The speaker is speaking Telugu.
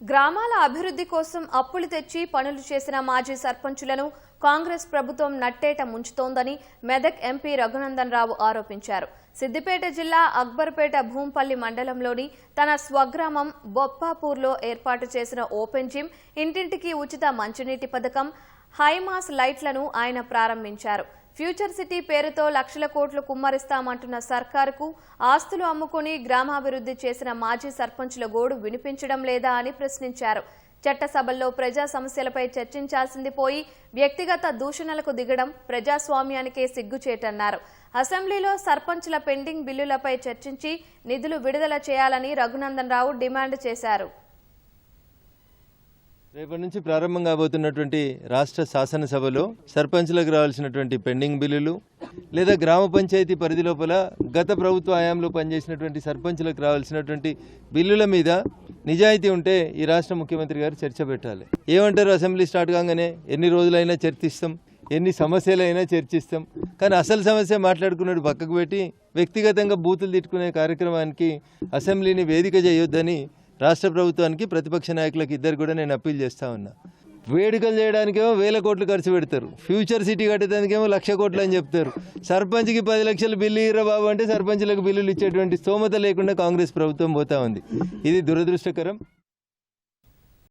గ్రామాల అభివృద్ధి కోసం అప్పులు తెచ్చి పనులు చేసిన మాజీ సర్పంచులను కాంగ్రెస్ ప్రభుత్వం నట్టేట ముంచుతోందని మెదక్ ఎంపీ రఘునందన్ రావు ఆరోపించారు. సిద్దిపేట జిల్లా అక్బర్పేట భూంపల్లి మండలంలోని తన స్వగ్రామం బొప్పాపూర్లో ఏర్పాటు చేసిన ఓపెన్ జిమ్, ఇంటింటికి ఉచిత మంచినీటి పథకం, హైమాస్ లైట్లను ఆయన ప్రారంభించారు. ఫ్యూచర్ సిటీ పేరుతో లక్షల కోట్లు కుమ్మరిస్తామంటున్న సర్కారుకు ఆస్తులు అమ్ముకుని గ్రామాభివృద్ధి చేసిన మాజీ సర్పంచుల గోడు వినిపించడం లేదా అని ప్రశ్నించారు. చట్టసభల్లో ప్రజా సమస్యలపై చర్చించాల్సింది పోయి వ్యక్తిగత దూషణలకు దిగడం ప్రజాస్వామ్యానికే సిగ్గుచేటన్నారు. అసెంబ్లీలో సర్పంచుల పెండింగ్ బిల్లులపై చర్చించి నిధులు విడుదల చేయాలని రఘునందన్ రావు డిమాండ్ చేశారు. రేపటి నుంచి ప్రారంభం కాబోతున్నటువంటి రాష్ట్ర శాసనసభలో సర్పంచులకు రావాల్సినటువంటి పెండింగ్ బిల్లులు లేదా గ్రామ పంచాయతీ పరిధి లోపల గత ప్రభుత్వ హయాంలో పనిచేసినటువంటి సర్పంచులకు రావాల్సినటువంటి బిల్లుల మీద నిజాయితీ ఉంటే ఈ రాష్ట్ర ముఖ్యమంత్రి గారు చర్చ పెట్టాలి. ఏమంటారు, అసెంబ్లీ స్టార్ట్ కాగానే ఎన్ని రోజులైనా చర్చిస్తాం, ఎన్ని సమస్యలైనా చర్చిస్తాం, కానీ అసలు సమస్య మాట్లాడుకున్నాడు పక్కకు పెట్టి వ్యక్తిగతంగా బూతులు తిట్టుకునే కార్యక్రమానికి అసెంబ్లీని వేదిక చేయొద్దని రాష్ట్ర ప్రభుత్వానికి ప్రతిపక్ష నాయకులకు ఇద్దరు కూడా నేను అప్పీల్ చేస్తా ఉన్నా. వేడుకలు చేయడానికేమో 1000 కోట్లు ఖర్చు పెడతారు, ఫ్యూచర్ సిటీ కట్టడానికేమో 1,00,000 కోట్లు అని చెప్తారు. సర్పంచ్కి 10 లక్షల బిల్లు ఇయ్యరా బాబు అంటే సర్పంచులకు బిల్లులు ఇచ్చేటువంటి స్తోమత లేకుండా కాంగ్రెస్ ప్రభుత్వం పోతా ఉంది. ఇది దురదృష్టకరం.